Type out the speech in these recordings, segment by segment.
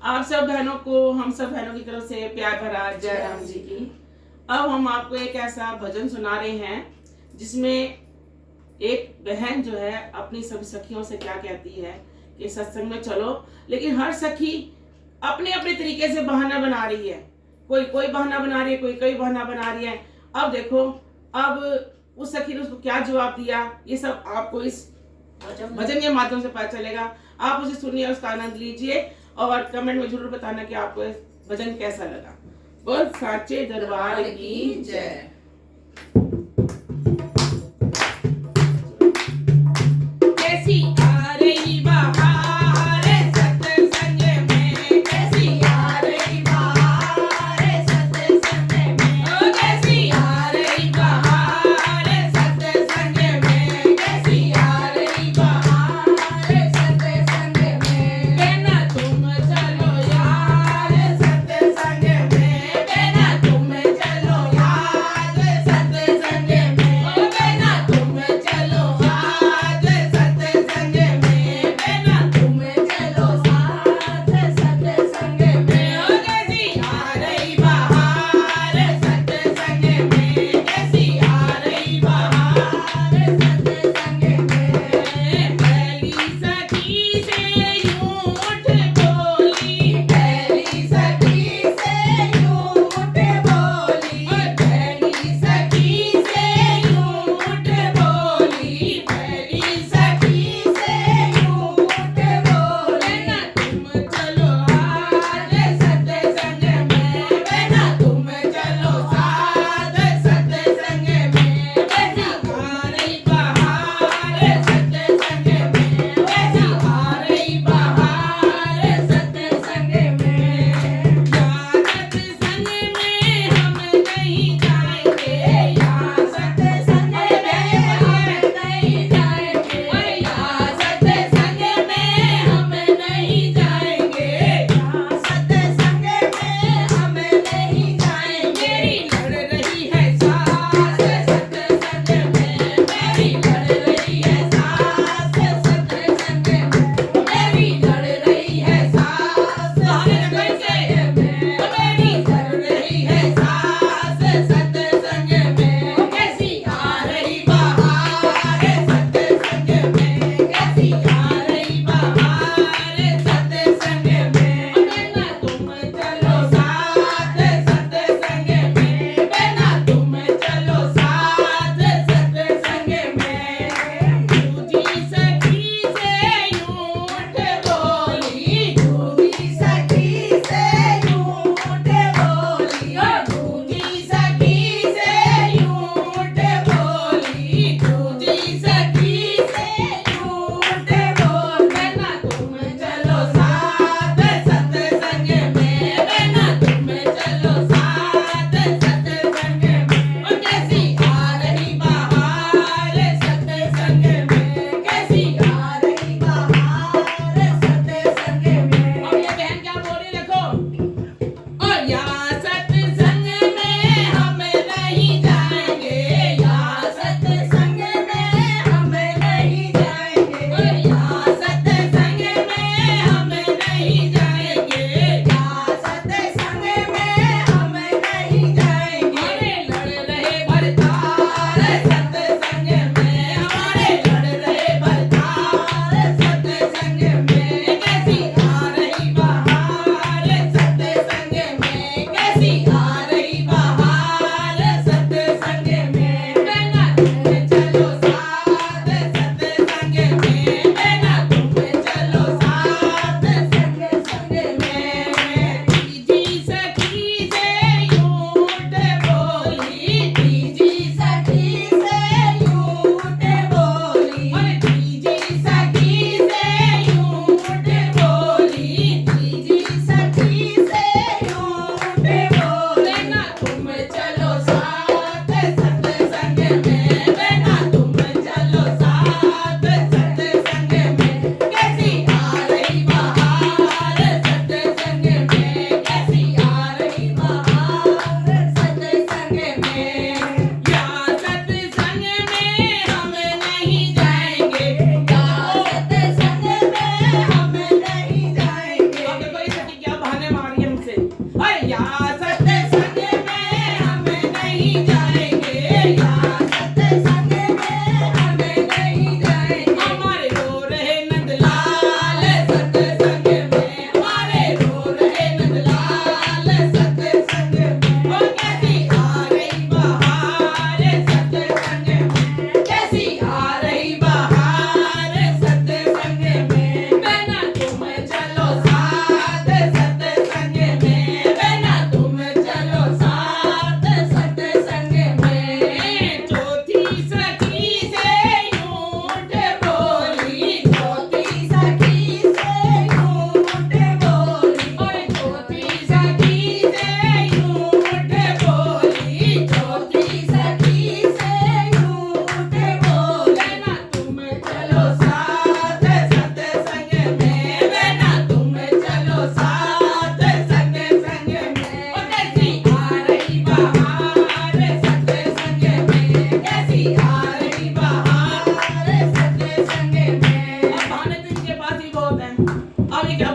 आप सब बहनों को हम सब बहनों की तरफ से प्यार भरा जय राम जी की। अब हम आपको एक ऐसा भजन सुना रहे हैं जिसमें एक बहन जो है अपनी सभी सखियों से क्या कहती है कि सत्संग में चलो, लेकिन हर सखी अपने अपने तरीके से बहाना बना रही है। कोई कोई बहाना बना रही है, कोई कोई बहाना बना रही है। अब देखो, अब उस सखी ने उसको क्या जवाब दिया, ये सब आपको इस भजन के माध्यम से पता चलेगा। आप उसे सुनिए, उसका आनंद लीजिए और कमेंट में जरूर बताना कि आपको भजन कैसा लगा। बोल साचे दरबार की जय। कैसी आ रही बहार सत्संग में, कैसी आ रही बहार सत्संग में, ओ कैसी आ रही बहार सत्संग में, कैसी आ रही बहार सत्संग में। कहना तुम चलो यार सत्संग में, कहना तुम चलो यार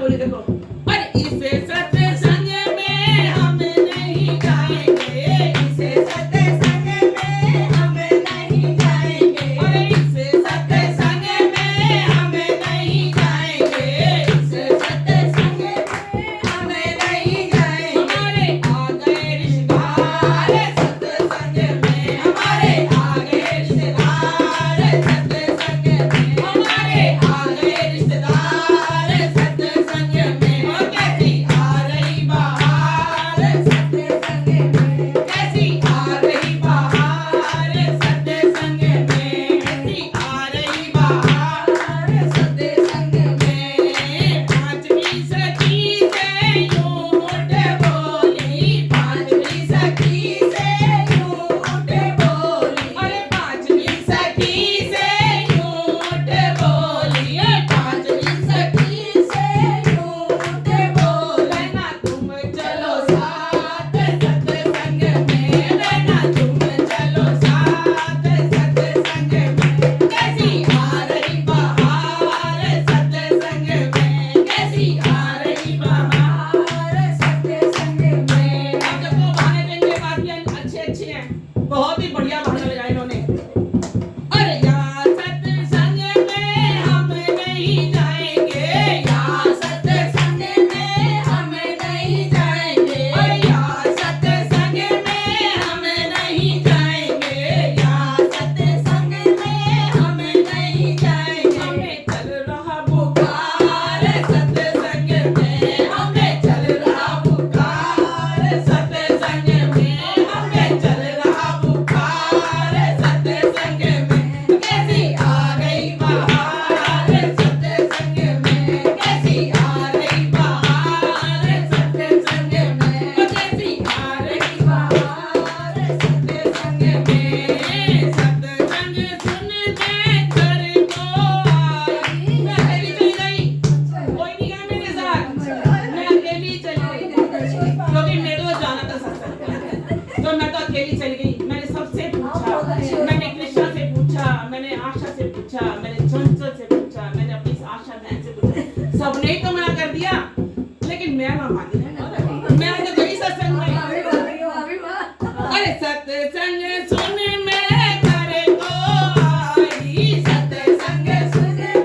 बोली देखो, अरे इसे सत्संग में हम नहीं जाएंगे, इसे सत्संग में हम नहीं जाएंगे, अरे इसे सत्संग में हम नहीं जाएंगे, इसे सत्संग में हम नहीं जाएंगे। हमारे आ गए रिश्तेदार सत्संग में, हमारे आ गए रिश्तेदार सत्संग में, हमारे आ गए रिश्तेदार सत्संग में। और कैसी आ रही बहार सत्संग में, कैसी आ रही बहार सत्संग में, कैसी आ रही बहार सत्संग में। पांचवी सखी से यूं उठ बोली, पांचवी सखी से यूं उठ बोली, अरे पांचवी सखी से यूं उठ बोली, पांचवी सखी से यूं उठ बोली। ना तुम चलो साथ सत्संग में, ना तुम चलो साथ सत्संग में। कैसी आ रही बहार सत्संग में, कैसी आ रही बहार सत्संग में। अब देखो गाने देंगे बातियां अच्छे हैं, बहुत ही बढ़िया गाना लगाया इन्होंने। अरे यहाँ सत्संग में हम नहीं जाएंगे, यहाँ सत्संग में हम नहीं जाएंगे, अरे यहाँ सत्संग में हम नहीं जाएंगे, यहाँ सत्संग में हम नहीं जाएंगे। हमें चल रहा बुखार सत्संग में, हमें चल रहा बुखार सत्संग में, हमें चल रहा बुखार सत्संग में। कैसी आ गई बहार सत्संग में, कैसी आ रही बहार सत्संग में, कैसी आ रही बहार सत्संग में। सत्संग सुन के घर को आई, मैं अकेली चली गई, कोई नहीं गया मेरे साथ, मैं अकेली चली गई, क्योंकि मेरे को जाना था सत्संग में, तो मैं तो अकेली चली गई। मैंने सबसे पूछा, मैंने कृष्णा से पूछा, मैंने आशा से पूछा, मैंने चंचल से पूछा, मैंने अपनी आशा बहन से पूछा, सबने ही तो मना कर दिया, लेकिन मैं ना मानी, मैं तो गई सत्संग में। अरे सत्संग सुन मैं घर को आई, सत्संग सुन मैं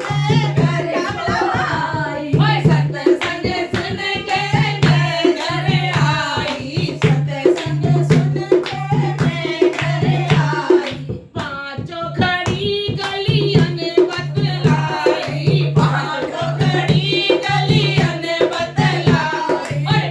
घर को आई, ओए सत्संग सुन के मैं घर आई, सत्संग सुन के मैं घर आई। पांचों खड़ी गलियन बतलाई, पांचों खड़ी गलियन बतलाई, ओए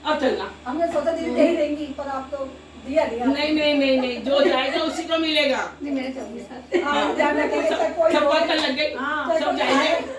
अब चलना। हमने सोचा दीदी दे ही देंगी, पर आप तो दिया नहीं आपने। नहीं नहीं नहीं नहीं, जो जाएगा उसी को मिलेगा। नहीं, मैं चलूंगी साथ। हाँ, ध्यान रखेंगे, सब कोई सब बात कर लग गई, हाँ, सब जाएंगे।